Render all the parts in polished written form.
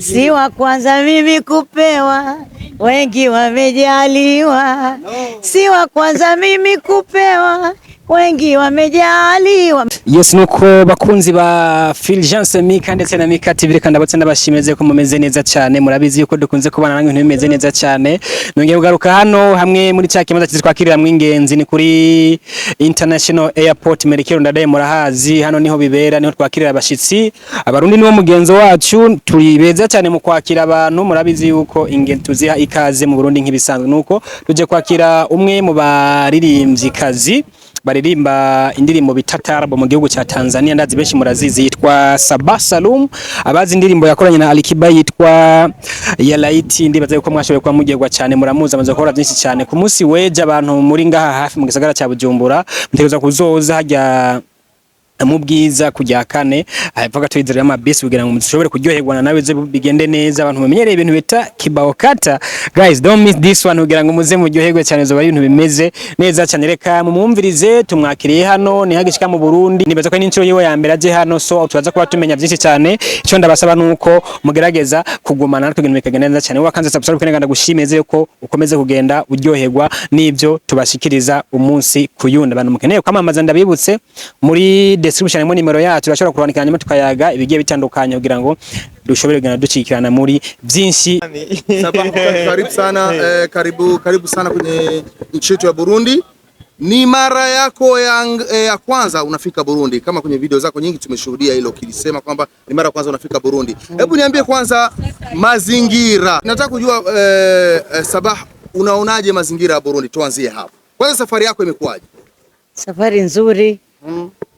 Si wa kwanza mimi kupewa, wengi wamejaliwa. Si wa kwanza mimi kupewa, wengi wamejaliwa. Yes, nuko bakunzi ba Fulgence Mika ndetse na Mika TV kandi abatse ndabashimeze ko mumeze neza cyane. Murabizi yuko dukunze kubana namwe bimeze neza cyane. Nongeye kugaruka hano hamwe muri cya kimaza kizitwakirira mwingenzi ni kuri International Airport Merekero Ndadaye murahazi. Hano niho bibera, niho twakirira abashitsi. Abarundi niwo mugenzo wacu, turi beza cyane mu kwakira abantu. Murabizi yuko ingendo tuziha ikaze mu Burundi nk'ibisanzwe, nuko tuje kwakira umwe mu baririmbyi kazi baririmba indirimbo bitatarabo mu gihugu cya Tanzania. Ndazi benshi murazizi, yitwa Sabah Salum. Abazi indirimbo yakoranye na Alikiba yitwa ya Laiti, ndibaza yuko mwashoboye kwa mugirwa cyane, muramuza amaze gukora byinshi cyane. Ku munsi weje abantu muri ngaha hafi mu gisagara cya Bujumbura mutegereza kuzoza hajya mu bwiza kujya kane avuga twizera amabisi kugira ngo mushobore kuryoherwa nawe ze bigende neza. Abantu bamenyereye ibintu bita kibao kata, guys don't miss this one kugira ngo muze muryoherwe cyane, zo bari ibintu bimeze neza cyane. Reka mumwumvirize, tumwakiriye hano ni hagishika mu Burundi, nibaza ko n'inshuro yiwe ya mbere aje hano, so tubaza kuba tumenya byinshi cyane. Icyo ndabasaba nuko mugerageza kugumana natwe ibintu bikagenda neza cyane. Wakanze subscribe kandi ndagushimeze ko ukomeze kugenda uryoherwa n'ibyo tubashikiriza umunsi kuyunda. Abantu mukeneye kwamamaza ndabibutse muri description mo nimero yacu, turashobora kurandika nyuma tukayaga ibigiye bitandukanye kugira ngo dushobore kugenda ducikirana muri byinshi. Sabah, karibu sana, karibu sana kwenye nchi yetu ya Burundi. Ni mara yako ya kwanza unafika Burundi, kama kwenye video zako nyingi tumeshuhudia hilo, kilisema kwamba ni mara ya kwanza unafika Burundi. Hebu niambie kwanza mazingira. Nataka kujua Sabah, unaonaje mazingira ya Burundi? Tuanzie hapo. Kwanza safari yako imekuwaje? Safari nzuri.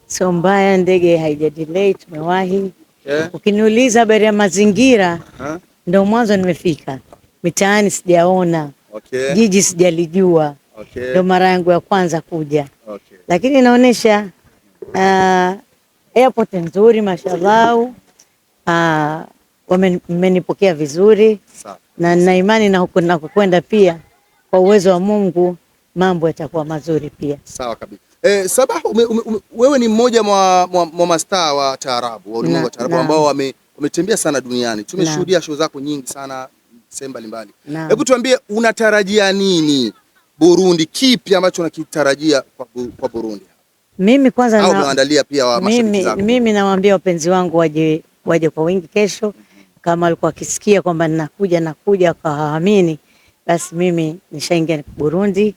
Sio mbaya, ndege haija delay, tumewahi. Ukiniuliza habari ya mazingira, ndio mwanzo nimefika. Mitaani sijaona. Jiji sijalijua. Ndio mara yangu ya kwanza kuja. Lakini inaonesha airport nzuri, mashallah. Wamenipokea vizuri. Na nina imani na huko nakokwenda pia kwa uwezo wa Mungu mambo yatakuwa mazuri pia. Sawa kabisa. Sabah, wewe ni mmoja mwa mastaa wa taarabu, wa ulimwengu wa taarabu ambao wametembea sana duniani. Tumeshuhudia show zako nyingi sana sehemu mbalimbali. Hebu tuambie unatarajia nini Burundi? Kipi ambacho unakitarajia kwa Burundi? Mimi kwanza au unaandalia pia wa mashabiki zako? Mimi nawaambia wapenzi wangu waje kwa wingi kesho. Kama walikuwa wakisikia kwamba nakuja wakaamini, basi mimi nishaingia Burundi.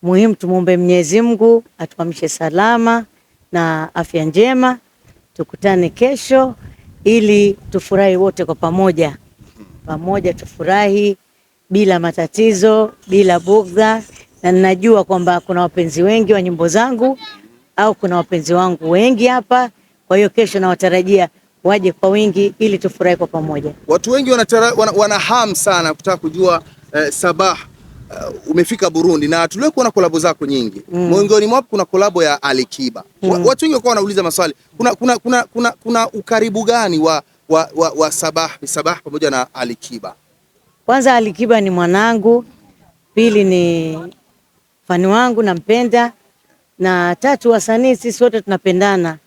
Muhimu tumuombe Mwenyezi Mungu atuamishe salama na afya njema. Tukutane kesho ili tufurahi wote kwa pamoja. Pamoja tufurahi bila matatizo, bila bugdha. Na ninajua kwamba kuna wapenzi wengi wa nyimbo zangu au kuna wapenzi wangu wengi hapa. Kwa hiyo kesho nawatarajia waje kwa wingi ili tufurahi kwa pamoja. Watu wengi wana hamu sana kutaka kujua Sabah, umefika Burundi na tuliwe kuona kolabo zako nyingi. Miongoni mwapo kuna kolabo ya Alikiba. Watu wengi wako wanauliza maswali. Kuna ukaribu gani wa Sabah pamoja na Alikiba? Kwanza Alikiba ni mwanangu, pili ni fani wangu nampenda, na tatu wasanii sisi wote tunapendana.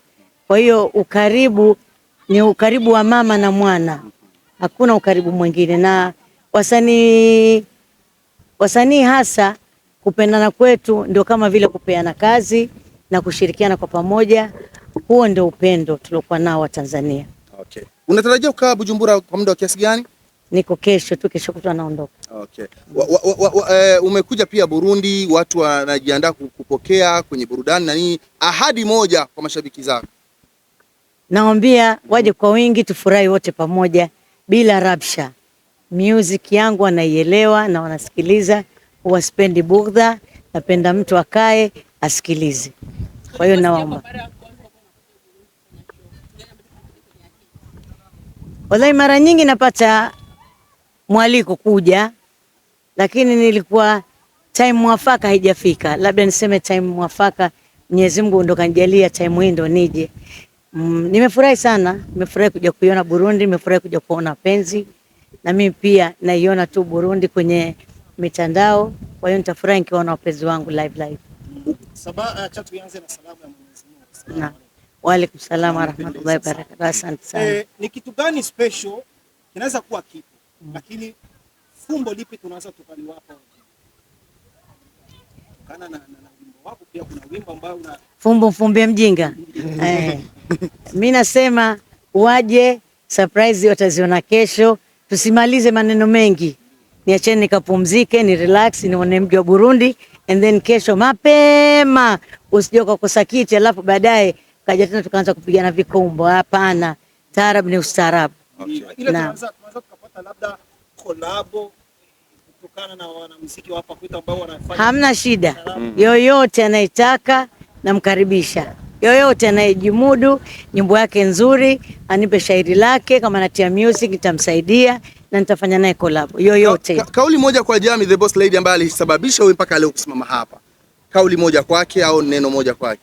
Kwa hiyo ukaribu ni ukaribu wa mama na mwana. Hakuna ukaribu mwingine, na wasanii hasa kupendana kwetu ndio kama vile kupeana kazi na kushirikiana kwa pamoja. Huo ndio upendo tuliokuwa nao wa Tanzania. Okay. Unatarajia kukaa Bujumbura kwa muda wa kiasi gani? Niko kesho kutwa naondoka. Okay. Umekuja pia Burundi, watu wanajiandaa kupokea kwenye burudani na nini? Ahadi moja kwa mashabiki zako. Naambia waje kwa wingi, tufurahi wote pamoja bila rabsha. Music yangu wanaielewa na wanasikiliza, huwaspendi bugdha, napenda mtu akae asikilize. Kwa hiyo naomba. Wallahi mara nyingi napata mwaliko kuja, lakini nilikuwa time mwafaka haijafika. Labda niseme time mwafaka, Mwenyezi Mungu ndo kanijalia time hii ndo nije. Nimefurahi sana, nimefurahi kuja kuiona Burundi, nimefurahi kuja kuona penzi. Na mimi pia naiona tu Burundi kwenye mitandao. Kwa hiyo nitafurahi nikiona wapenzi wangu live. Sabah, acha tuanze na salamu ya Mwenyezi Mungu. Wa alaykum salaam wa rahmatullahi wa barakatuh. Asante sana. Ni kitu gani special kinaweza kuwa kipo, lakini fumbo lipi tunaweza tukaliwapa kana na wimbo wako? Pia kuna wimbo ambao una fumbo mfumbie mjinga. Mimi nasema waje, surprise wataziona kesho. Tusimalize maneno mengi, niacheni nikapumzike, ni relax, nione mji wa Burundi, and then kesho mapema usije kukosa kiti alafu baadaye kaja tena tukaanza kupigana vikombo. Hapana, taarab ni ustaarabu. Ile tunaweza tukapata labda collabo kutokana na wanamuziki hapa kwetu ambao wanafanya. Hamna shida. Yoyote anayetaka namkaribisha. Yoyote anayejimudu, nyimbo yake nzuri, anipe shairi lake, kama natia music nitamsaidia na nitafanya naye collab. Yoyote. Kauli moja kwa Jami the Boss Lady ambaye alisababisha wewe mpaka leo kusimama hapa. Kauli moja kwake au neno moja kwake?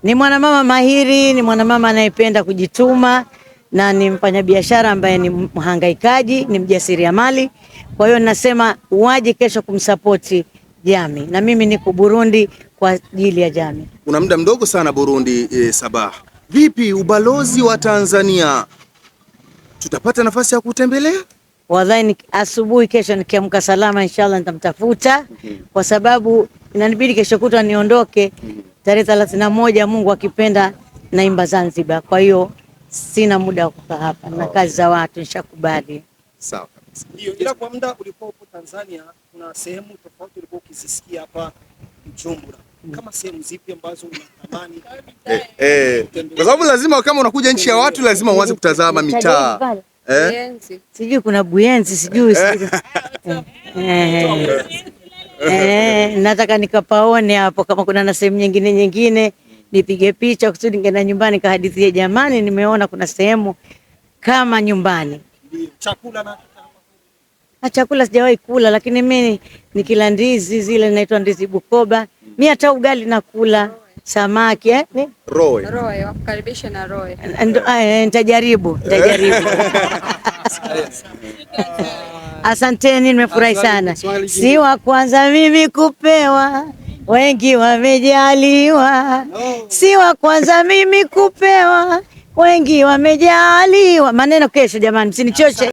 Ni mwanamama mahiri, ni mwanamama anayependa kujituma na ni mfanyabiashara ambaye ni mhangaikaji, ni mjasiriamali. Kwa hiyo nasema waje kesho kumsupport Jami, na mimi niko Burundi kwa ajili ya Jami. Una muda mdogo sana Burundi, Sabah. Vipi ubalozi wa Tanzania, tutapata nafasi ya kutembelea? Wallahi asubuhi kesho nikiamka salama inshallah nitamtafuta, kwa sababu inanibidi kesho kutwa niondoke tarehe 31 Mungu akipenda naimba Zanzibar. Kwa hiyo sina muda wa kukaa hapa na kazi za watu, nishakubali. Sawa kabisa. Hiyo ila kwa muda ulipo upo Tanzania kuna sehemu tofauti ulikuwa ukizisikia hapa Bujumbura. Kama sehemu zipi ambazo unatamani? Kwa sababu lazima kama unakuja nchi ya watu lazima uanze kutazama mitaa. Sijui kuna Buyenzi, sijui. Nataka nikapaone hapo kama kuna na sehemu nyingine nipige picha kusudi ningeenda nyumbani kahadithie, jamani nimeona kuna sehemu kama nyumbani. Chakula sijawahi kula, lakini mimi nikila ndizi zile zinaitwa ndizi Bukoba. Mimi hata ugali nakula, samaki Roe wakukaribisha na roe. Nitajaribu. Asanteni, nimefurahi sana. Si wa kwanza mimi kupewa, wengi wamejaliwa. Si wa kwanza mimi kupewa, wengi wamejaliwa. Maneno kesho jamani, msinichoshe.